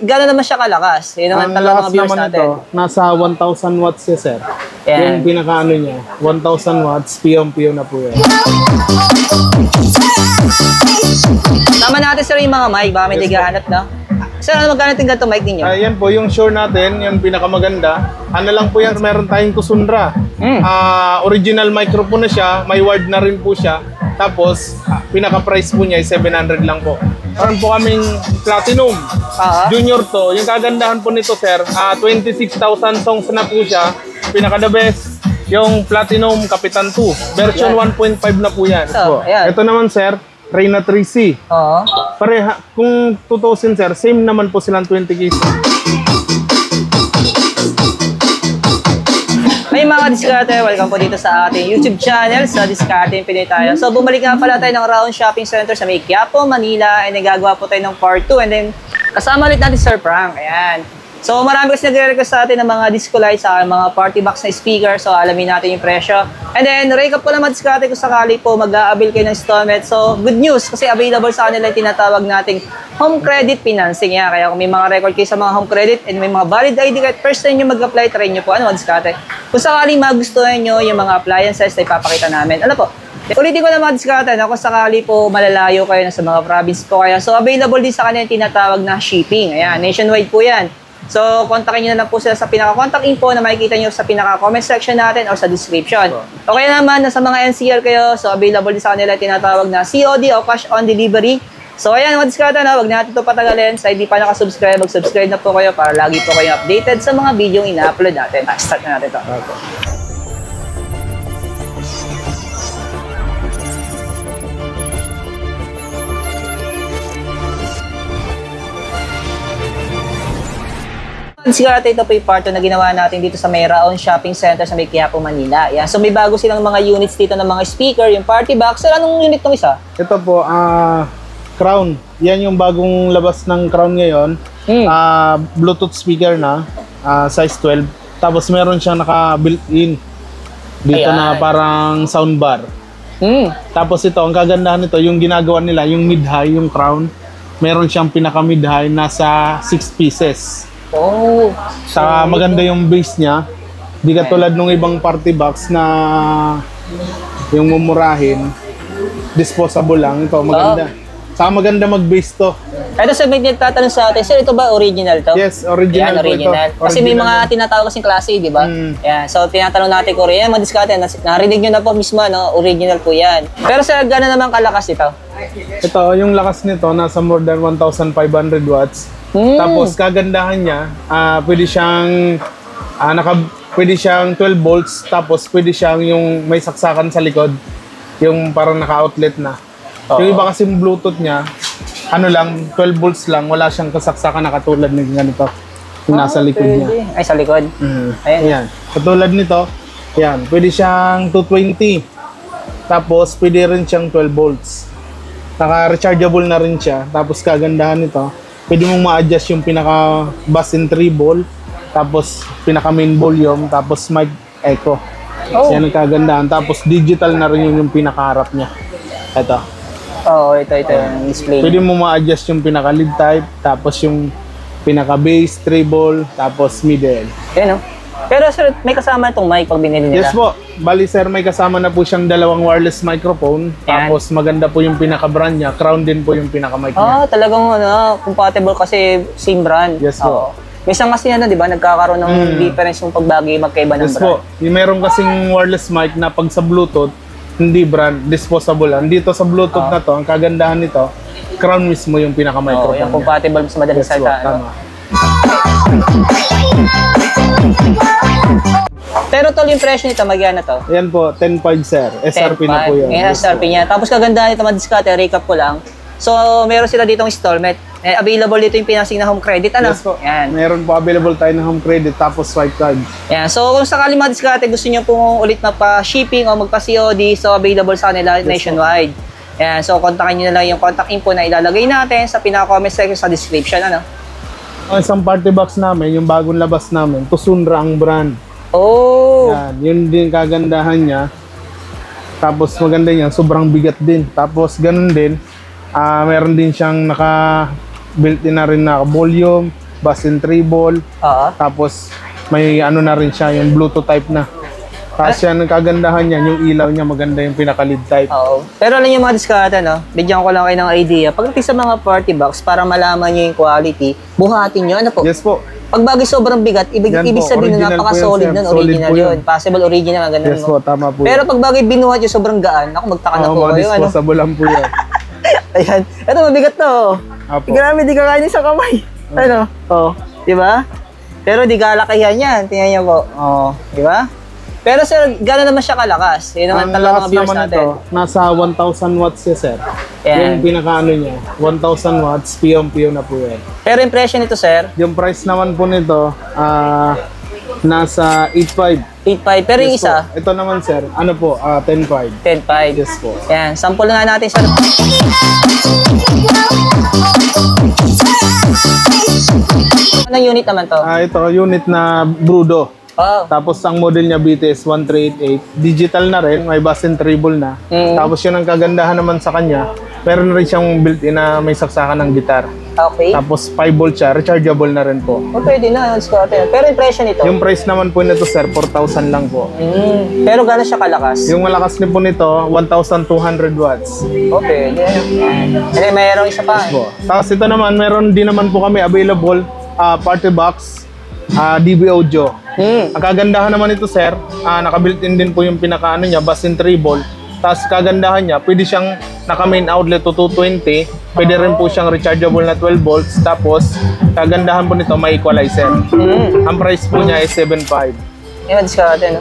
Gano'n naman siya kalakas? Yun naman talaga mga viewers natin. Ito, nasa 1,000 watts siya, sir. Yan. Yung pinaka-ano niya, 1,000 watts, piyo-piyo na po yan. Tama natin sir yung mga mic, baka may naghahanap na. Sir, ano magkano yung ganito mic ninyo? Ayan po, yung Shure natin, yung pinakamaganda. Ano lang po yan, meron tayong Tusundra. Original microphone na siya, may word na rin po siya. Tapos, pinaka-price po niya ay 700 lang po. Meron po kaming Platinum. Junior to. Yung kagandahan po nito, sir, 26,000 songs na po siya. Pinaka-the best, yung Platinum Kapitan 2. Version 1.5 na po yan. Ito naman, sir, Reyna 3C. Pareha, kung tutusin, sir, same naman po silang 20K. Hey mga diskarte, welcome po dito sa ating YouTube channel sa Diskarte Pinoy tayo. So bumalik nga pala tayo ng Round Shopping Center sa may Quiapo, Manila, and nagagawa po tayo ng part 2, and then kasama ulit natin Sir Frank. Ayan. So marami kasi nagre-request sa atin ng mga disco lights sa mga party box na speaker, so alamin natin yung presyo. And then recap po naman diskarte kung sakali po mag-a-avail kayo ng installment. So good news kasi available sa kanila yung tinatawag nating home credit financing. Yan. Kaya kung may mga record kayo sa mga home credit and may mga valid ID kahit first time nyo mag-apply, try nyo po. Ano diskarte? Kung sakaling magustuhan nyo yung mga appliances na ipapakita namin. Ano po? Ulitin ko na mga diskarte na kung sakali po malalayo kayo na sa mga province po kaya. So available din sa kanila yung tinatawag na shipping. Ayan, nationwide po yan. So, kontakin nyo na lang po sila sa pinaka-contact info na makikita nyo sa pinaka-comment section natin or sa description. O kaya naman, nasa mga NCR kayo, so available din sa kanila tinatawag na COD o cash on delivery. So, ayan, mga diskarte na, huwag natin ito patagalin. Sa hindi pa nakasubscribe, mag-subscribe na po kayo para lagi po kayo updated sa mga video yung ina-upload natin. Start na natin ito. Diskarte, ito po yung part na ginawa natin dito sa may Round Shopping Center sa may Quiapo, Manila. Yeah. So may bago silang mga units dito ng mga speaker, yung party box. So anong unit tong isa? Ito po, Crown. Yan yung bagong labas ng Crown ngayon. Bluetooth speaker na, size 12. Tapos meron siyang naka-built-in dito na parang soundbar. Tapos ito, ang kagandahan nito, yung ginagawa nila, yung mid-high, yung Crown, meron siyang pinaka-mid-high nasa 6 pieces. Saka maganda yung base niya. Di katulad nung ibang party box na yung mumurahin, disposable lang. Ito maganda. Saka maganda mag-base to. Ito sa may nagtatanong sa atin, sir, ito ba original to? Yes, original. Yan, original. Ito. Kasi may mga tinatawag kasing klase, di ba? Yan. So tinatanong natin kung yan, mga diskarte, narinig nyo na po mismo, no? Original po yan. Pero sir, gano'n naman kalakas ito? Ito, yung lakas nito, nasa more than 1,500 watts. Tapos kagandahan niya, pwede siyang pwede siyang 12 volts, tapos pwede siyang yung may saksakan sa likod, yung parang naka-outlet na. Yung iba kasi Bluetooth niya, ano lang, 12 volts lang, wala siyang kasaksakan na katulad ng ganito, yung nasa likod niya. Ay, sa likod? Ayan. Katulad nito, yan, pwede siyang 220, tapos pwede rin siyang 12 volts. Naka-rechargeable na rin siya, tapos kagandahan nito, pwede mong ma-adjust yung pinaka-bass and treble, tapos pinaka-main volume, tapos mic echo. Yan ang kagandahan. Tapos digital na rin yung pinaka-harap niya. Ito. Ito yung display. Pwede mo ma-adjust yung pinaka-lead type, tapos yung pinaka-bass, treble, tapos middle. Yan, no? Pero sir, may kasama itong mic pag binili nila? Yes po. Bali sir, may kasama na po siyang dalawang wireless microphone. Tapos maganda po yung pinaka-brand niya. Crown din po yung pinaka-mic niya. Talagang compatible kasi same brand. Yes po. Minsan kasi di ba, nagkakaroon ng difference yung pagbagay magkaiba ng brand. Yes po. Yung meron kasing wireless mic na pag sa Bluetooth, hindi brand, disposable lang. Dito sa Bluetooth na to, ang kagandahan nito, Crown mismo yung pinaka-microphone yung compatible sa madaling salita. Tama. Pero tol, yung presyo nito, magyan na to? Yan po, 10.5 sir. SRP na po yan. SRP niya. Tapos kagandahan nito, mga diskarte, recap ko lang. So, meron sila ditong installment. Available dito yung pinasing na home credit. Ano? Yes po. Yan. Meron po available tayo ng home credit tapos swipe card. Yan. So, kung sakali mga diskarte, gusto nyo pong ulit magpa-shipping o magpa-COD, so available sa kanila nationwide. Yan. So, kontakin nyo na lang yung contact info na ilalagay natin sa pinaka-comment section sa description. Ano? Ang isang party box namin, yung bagong labas namin, Tusundra ang brand. Oh! Yan, yun din kagandahan niya. Tapos maganda yan, sobrang bigat din. Tapos ganun din, meron din siyang naka-built-in na rin na volume, bass and treble. Oo. Tapos may ano na rin siya, yung Bluetooth type na. Tapos yan, ang kagandahan niya, yung ilaw niya maganda yung pinaka-lead type. Oo. Pero alam niyo mga diskarte, no? Bigyan ko lang kayo ng idea. Pagdating sa mga party box, para malaman niyo yung quality, buhatin niyo. Ano po? Yes po. Pag bagay sobrang bigat, ibig Yan po, sabihin na original po napaka-solid yan, sir. nun. Solid Original po yun. yun. Possible original, ganun. Yes po, tama po. Pero pag bagay binuhat yung sobrang gaan, ako magtaka na po mga kayo. Ano? disposable lang po yan. Ayan. Ito, mabigat to. Apo. Grabe, di kakain sa kamay. Ano? Oh, di ba? Pero di kalakihan yan. Tingnan niyo po. Oh, di ba? Pero sir, gano'n naman siya kalakas? Yun naman Ang talaga mga lakas viewers naman natin. ito, nasa 1,000 watts siya, sir. Yan. Yung pinaka-ano niya, 1,000 watts, PMPO na po yan. Pero impression nito, sir, Yung price naman po nito, nasa 8,500. 8.5. Pero yung Yes isa, po. Ito naman, sir, ano po, 10,500. 10.5. Yes po. Yan, sample nga natin, sir. Anong unit naman to? Ito, unit na Brudo. Oh, Tapos ang model niya BTS 1388. Digital na rin, may bass and treble na. Tapos yun ang kagandahan naman sa kanya, meron rin siyang built-in na may saksakan ng gitar. okay. Tapos 5 volt siya, rechargeable na rin po. Oh, pwede na, Scott. Pero impression nito? Yung price naman po nito, sir, 4,000 lang po. Pero gano'n siya kalakas? Yung malakas din po nito, 1,200 watts. Okay, yan. And then mayroong isa pa. Po. Tapos ito naman, meron din naman po kami available party box, DB audio. Ang kagandahan naman ito, sir, naka-built-in din po yung pinaka-ano niya, bass and treble. Tapos kagandahan niya, pwede siyang naka-main outlet to 220, pwede rin po siyang rechargeable na 12 volts. Tapos kagandahan po nito, may equalizer. Ang price po niya is 7,500. Yan, discount no?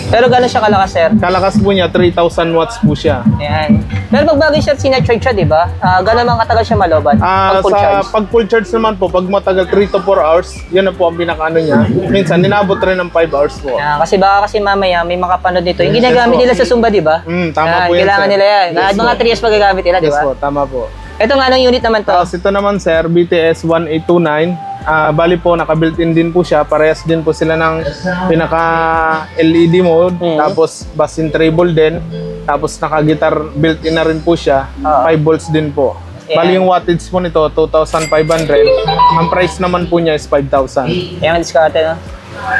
Pero gano'n siya kalakas, sir? Kalakas po niya, 3,000 watts po siya. Yan. Pero pag bagay siya, sinacharge siya, di ba? Gano'n mga katagal siya malobat? Pag full charge? Pag full charge naman po, pag matagal 3 to 4 hours, yun na po ang pinaka-ano niya. Minsan, ninabot rin ng 5 hours po. Yan, kasi baka kasi mamaya may makapanood dito. Yung ginagamit nila sa Zumba, di ba? Tama po yan, kailangan sir. nila yan. Yes, Mga po. 3 years magagamit nila, di Yes ba? po, tama po. Ito nga, anong unit naman to? Tapos ito naman, sir, BTS 1829. Bali po, naka-built-in din po siya. Parehas din po sila ng pinaka-LED mode. Tapos bass and treble din. Tapos naka-guitar built-in na rin po siya. 5 volts din po. Yeah. Bali yung wattage po nito, 2,500. Ang price naman po niya is 5,000. Yan, discount no?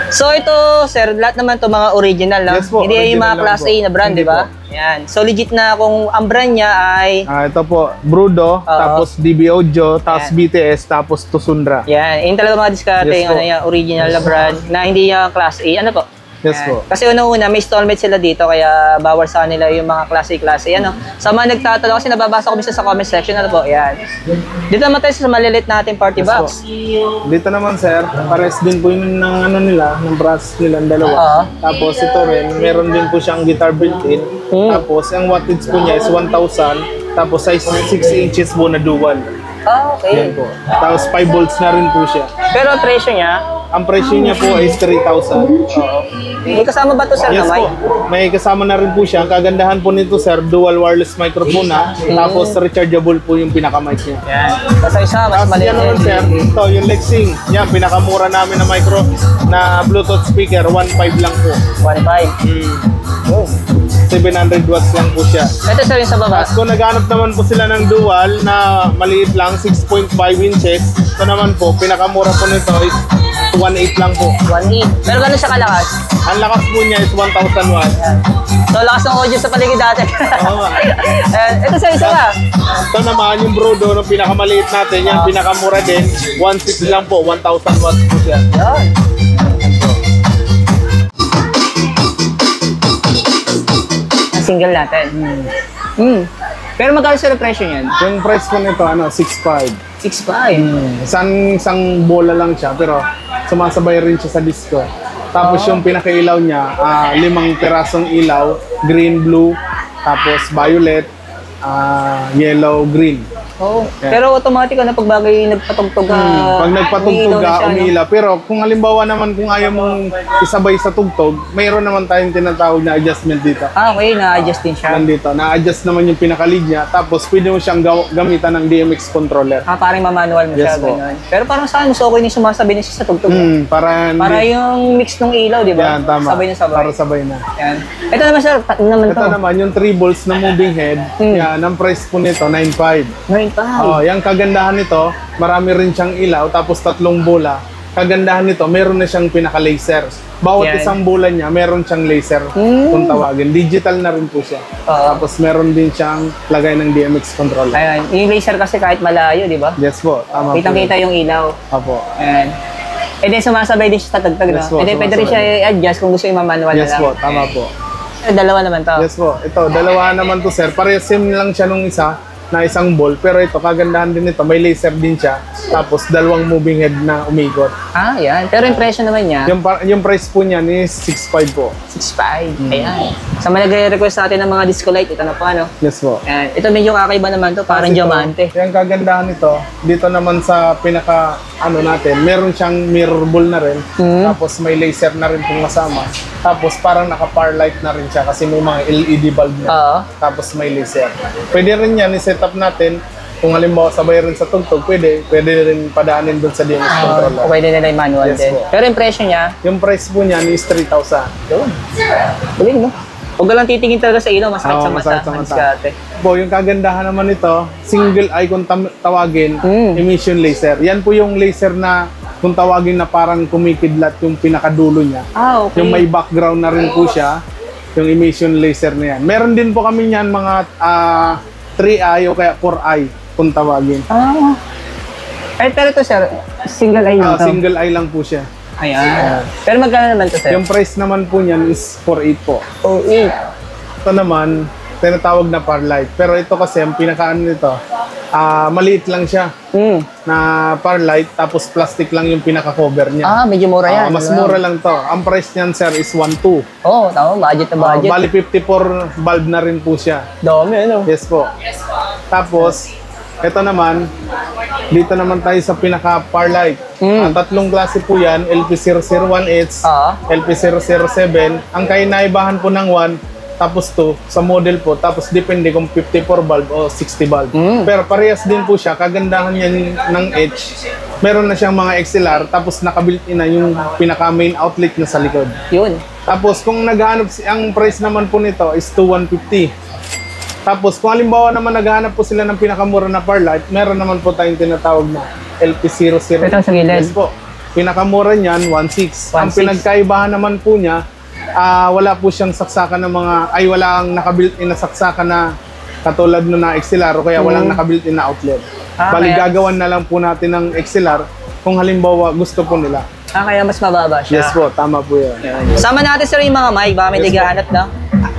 So ito, sir, lahat naman to mga original, no? Yes po, Hindi yung original mga lang class po. A na brand, Hindi di ba? po. Yan. So legit na kung ang brand niya ay Ito po, Brudo, tapos DB Audio, tapos Yan. BTS, tapos Tusundra. yan. Yung talaga mga discount Yes yung po. ano yan, original na brand na hindi yung class A. Ano po? Yes Yan. po. Kasi una-una, may installment sila dito, kaya bawal sa kanila yung mga class A. Ano? Sa mga nagtatanong, kasi nababasa ko minsan sa comment section, ano po? Yan. Dito naman tayo sa malilit natin party Yes box. Dito naman, sir, pares din po yun ng ano nila, ng brass nila, dalawa. Oo. Tapos ito rin, meron din po siyang guitar built-in. Tapos ang wattage po niya is 1,000. Tapos size 6 inches po na dual. Okay. Yan po. Tapos 5 volts na rin po siya. Pero ang presyo niya, Ang presyo niya po is 3,000. may kasama ba to sir Yes na mic? po. May kasama na rin po siya. Ang kagandahan po nito, sir, dual wireless microphone na. Tapos rechargeable po yung pinaka-mic niya. Yan. Kasi isa, mas Tapos maliit. yan naman, sir, ito yung Lexing. Yan, pinakamura namin na micro na Bluetooth speaker, 1.5 lang po. 1.5. Oh. 700 watts lang po siya. Ito sir yung sa baba. Tapos kung naghanap naman po sila ng dual na maliit lang, 6.5 inches, ito naman po, pinakamura po nito is 1.8 lang po. 1.8. Pero gano'n siya kalakas? Ang lakas po niya is 1,000 watts. Yan. So, lakas ng audio sa paligid natin. Oo nga. Ito sir, isa nga. Ito naman, yung Brudo, ng pinakamaliit natin, yan, pinakamura din, 1.6 lang po, 1,000 watts po siya. Yan. Ang single natin. Pero magkano sir ang presyo niyan? Yung price po nito, 6.5. 6.5. Isang bola lang siya, pero sumasabay rin siya sa disco. Tapos yung pinakailaw niya, 5 pirasong ilaw, green, blue, tapos violet, yellow, green. Oo. Yeah. Pero automatic na pag bagay nagpatugtog ka. Pag nagpatugtog umiilaw na ka, siya, no? umiila. Pero kung halimbawa naman kung ayaw mong isabay sa tugtog, mayroon naman tayong tinatawag na adjustment dito. Ah, okay. Na-adjust din siya. Nandito, na-adjust naman yung pinaka-lead niya. Tapos pwede mo siyang gamitan ng DMX controller. Ah, parang mamanual mo siya. Yes po. Ganun. Pero parang saan mas okay na sumasabay na siya sa tugtog. Para Para yung mix ng ilaw, di ba? yan, tama. Sabay na sabay. Para sabay na. Yan. Ito naman sir, tatlo naman to. Ito naman, yung 3 volts na moving head, yan, ang price po nito, 9.5. 9.5. Oh, yung kagandahan nito, marami rin siyang ilaw, tapos 3 bola. Kagandahan nito, meron na siyang pinaka-laser. Bawat Yan. isang bola niya, meron siyang laser kung tawagin. Digital na rin po siya. Tapos meron din siyang lagay ng DMX controller. Ayan. Yung laser kasi kahit malayo, di ba? Yes po, tama po. Kitang-kita yung ilaw. Opo. Ayan. And then sumasabay din siya sa tagtag, no? Yes po, And then pwede rin siya sumasabay. i-adjust kung gusto yung manual Yes na lang. po, tama po. Dalawa naman to. Yes po. Ito, dalawa naman to sir. Parehas same lang siya nung isa na isang ball. Pero ito, kagandahan din ito. May laser din siya. Tapos, 2 moving head na umikot. Ah, yan. Pero yung presyo naman niya, Yung price po niyan is 6.5 po. 6.5. Ayan. Sa mga nagre-request natin ng mga disco light, ito na po, ano? Yes po. Ayan. Ito medyo kakaiba naman to, parang Tapos ito, diamante. Yung kagandahan nito, dito naman sa pinaka, natin, meron siyang mirror ball na rin. Tapos, may laser na rin pong kasama. Tapos, parang naka-par light na rin siya kasi may mga LED bulb na. Oo. Tapos, may laser. Pwede rin yan, i-set up natin. Kung halimbawa sabay rin sa tugtog, pwede rin padaanin doon sa DMX controller. Pwede nila yung manual Yes din. po. Pero yung presyo niya, Yung price po niyan is 3,000. yun. Galing, no? Huwag ka lang titingin talaga sa ilaw, masakit Oo, sa mata. masakit sa mata. Diskarte. Po, yung kagandahan naman nito, single eye kung tawagin, emission laser. Yan po yung laser na kung tawagin na parang kumikidlat yung pinakadulo niya. Ah, okay. Yung may background na rin po siya, yung emission laser na yan. Meron din po kami niyan mga 3-eye o kaya 4-eye kung tawagin. Ah. Eh, pero ito, sir, single eye lang to. Single eye lang po siya. Ayan. Pero magkano naman to, sir? Yung price naman po niyan is 4.8 po. Oh, 8. Ito naman, tinatawag na par light. Pero ito kasi, ang pinakaano nito, maliit lang siya na par light, tapos plastic lang yung pinaka-cover niya. Ah, medyo mura yan. Mas ano? mura lang to. Ang price niyan, sir, is 1.2. Oo, tama. Budget na budget. Bali 54 bulb na rin po siya. Dami, ano? Yes po. Tapos, ito naman, dito naman tayo sa pinaka-par light. 3 klase po yan, LP001H, LP007. Ang kainaibahan po ng 1, tapos 2 sa model po, tapos depende kung 54 bulb o 60 bulb. Pero parehas din po siya, kagandahan yan ng H. Meron na siyang mga XLR, tapos nakabuilt-in na yung pinaka-main outlet na sa likod. Yun. Tapos kung naghahanap, ang price naman po nito is 2,150. Tapos kung halimbawa naman naghahanap po sila ng pinakamura na par light, meron naman po tayong tinatawag na LP00. Ito sa gilid. Yes po. Pinakamura niyan, 1.6. Ang 1.6. pinagkaibahan naman po niya, wala po siyang saksakan ng mga, walang nakabuilt-in na saksakan na katulad no na XLR o kaya walang nakabuilt-in na outlet. Bali, kaya- gagawan na lang po natin ng XLR kung halimbawa gusto po nila. Kaya mas mababa siya. Yes po, tama po yun. Sama natin, sir, yung mga mic. Baka may Yes, naghahanap na.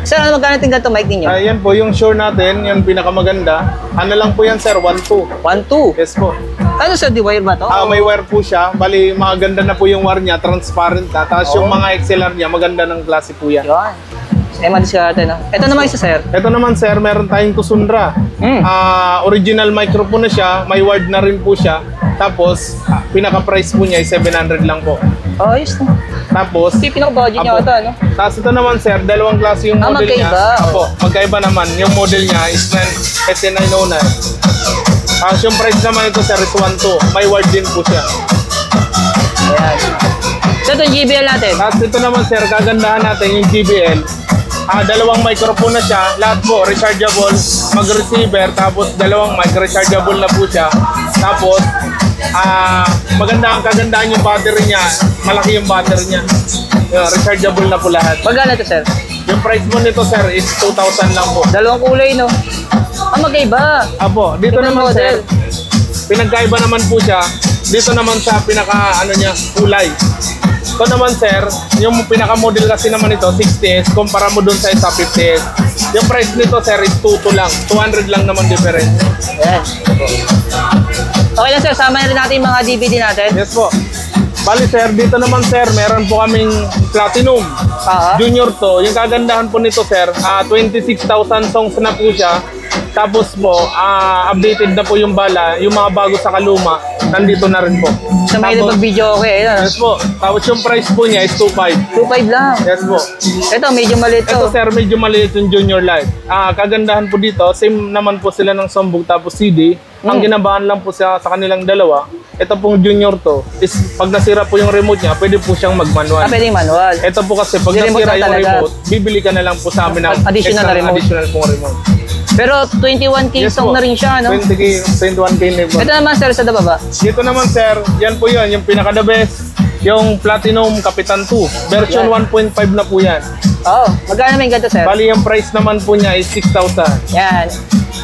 Sir, ano magkano yung ganito mic ninyo? Ayan po, yung Shure natin, yung pinakamaganda. Ano lang po yan, sir? 1.2. 1.2. Yes po. Ano, sir, di wire ba to? May wire po siya. Bali, maganda na po yung wire niya, transparent na. Tapos yung mga XLR niya, maganda ng klase po yan. Yun. Madiskarte, no? Ito naman isa, sir. Ito naman, sir, meron tayong Tusundra. Original microphone na siya, may word na rin po siya. Tapos, pinaka-price po niya ay 700 lang po. Oh, ayos na. Tapos, Hindi pinaka-budget niya Apo. ata, no? Tapos ito naman, sir, dalawang klase yung model niya. magkaiba. Apo, magkaiba naman. Yung model niya is ST909. Tapos yung price naman ito, sir, is 1.2. May word din po siya. Ayan. So, itong GBL natin. Tapos ito naman, sir, kagandahan natin yung JBL. Dalawang microphone na siya. Lahat po, rechargeable, mag-receiver. Tapos dalawang mic, rechargeable na po siya. Tapos, maganda ang kagandahan yung battery niya. Malaki yung battery niya. Rechargeable na po lahat. Magkano to, sir? Yung price mo nito, sir, is 2,000 lang po. Dalawang kulay, no? Magkaiba. Apo, dito Ibang naman, model. sir, pinagkaiba naman po siya. Dito naman sa pinaka, niya, kulay. Ito naman, sir, yung pinaka-model kasi naman ito, 60S, kumpara mo dun sa isa, 50S. Yung price nito, sir, is 2 lang. 200 lang naman difference. Ayan. Okay lang, sir. Sama na rin natin yung mga DVD natin. Yes po. Bali sir, dito naman sir, meron po kaming Platinum. Junior to. Yung kagandahan po nito sir, 26,000 songs na po siya. Tapos po, updated na po yung bala, yung mga bago sa kaluma, nandito na rin po. Sa may pag-video okay. Yes po. Tapos yung price po niya is 2.5. 2.5 lang. Yes po. Ito, medyo maliit to. Ito sir, medyo maliit yung Junior Light. Kagandahan po dito, same naman po sila ng sambog tapos CD. Ang ginabahan lang po sa kanilang dalawa, ito pong Junior to, is pag nasira po yung remote niya, pwede po siyang mag-manual. Pwedeng manual. Ito po kasi pag nasira yung remote, bibili ka na lang po sa amin ng Additional na remote. additional pong remote. Pero 21K song po. na rin siya, no? 21K na po. Ito naman sir, sa baba. Dito naman sir, yan po yun, yung pinaka-the best, yung Platinum Kapitan 2. Version 1.5 na po yan. Magkano may ganito sir? Bali yung price naman po niya is 6,000. Yan.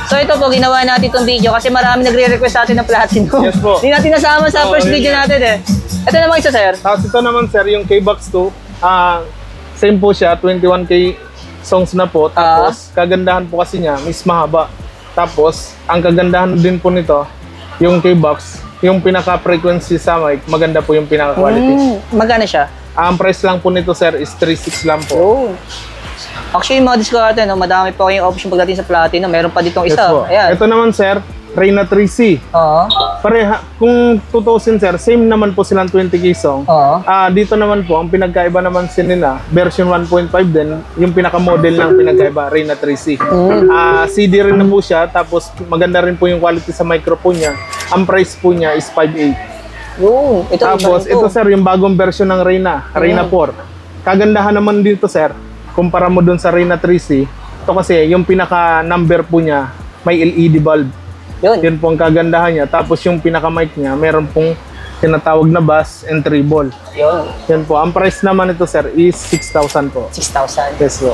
So ito po, ginawa natin itong video kasi marami nagre-request sa atin ng Platinum. Yes po. Hindi natin nasama sa first video natin eh. Ito naman isa sir. Tapos ito naman sir, yung K-Box 2, same po siya, 21K songs na po. Tapos kagandahan po kasi niya, is mahaba. Tapos ang kagandahan din po nito, yung K-Box, yung pinaka-frequency sa mic, maganda po yung pinaka-quality. Magkano siya? Ang price lang po nito sir is 3,600 lang po. Actually, yung mga disco natin, no, madami pa kayong option pagdating sa Platinum. Meron pa ditong Yes isa. po. Ayan. Ito naman sir, Reyna 3C. Pareha, kung 2,000 sir, same naman po silang 20K song. Dito naman po, ang pinagkaiba naman nila, version 1.5 din, yung pinaka-model ng pinagkaiba, Reyna 3C. CD rin na po siya, tapos maganda rin po yung quality sa microphone niya. Ang price po niya is 5,800. Tapos ito sir, yung bagong version ng Reyna, Reyna 4. Kagandahan naman dito sir, kumpara mo dun sa Reyna 3C, ito kasi yung pinaka-number po niya, may LED bulb. Yun po ang kagandahan niya. Tapos yung pinaka-mic niya, meron pong tinatawag na bass and treble. Yan po. Ang price naman ito sir is 6,000 po. 6,000. Yes po.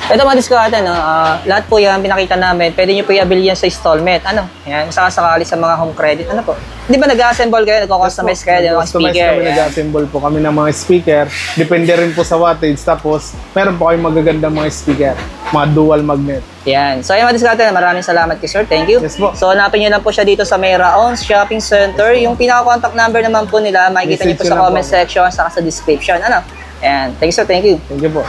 Ito mga disco natin, no? Lahat po yan pinakita namin. Pwede nyo po i-avail yan sa installment. Ano? Yan, sakasakali sa mga home credit. Ano po? Di ba nag-assemble kayo? Nagko-customize kayo ng mga speaker? Kami nag-assemble po kami ng mga speaker. Depende rin po sa wattage. Tapos, meron po kayong magagandang mga speaker. Mga dual magnet. Yan. So, yung mga disco natin, maraming salamat kay sir. Thank you. Yes po. So, hanapin nyo lang po siya dito sa may Raons Shopping Center. Yung pinaka-contact number naman po nila, makikita nyo po sa comment section saka sa description. Ano? Yan. Thank you sir. Thank you. Thank you po.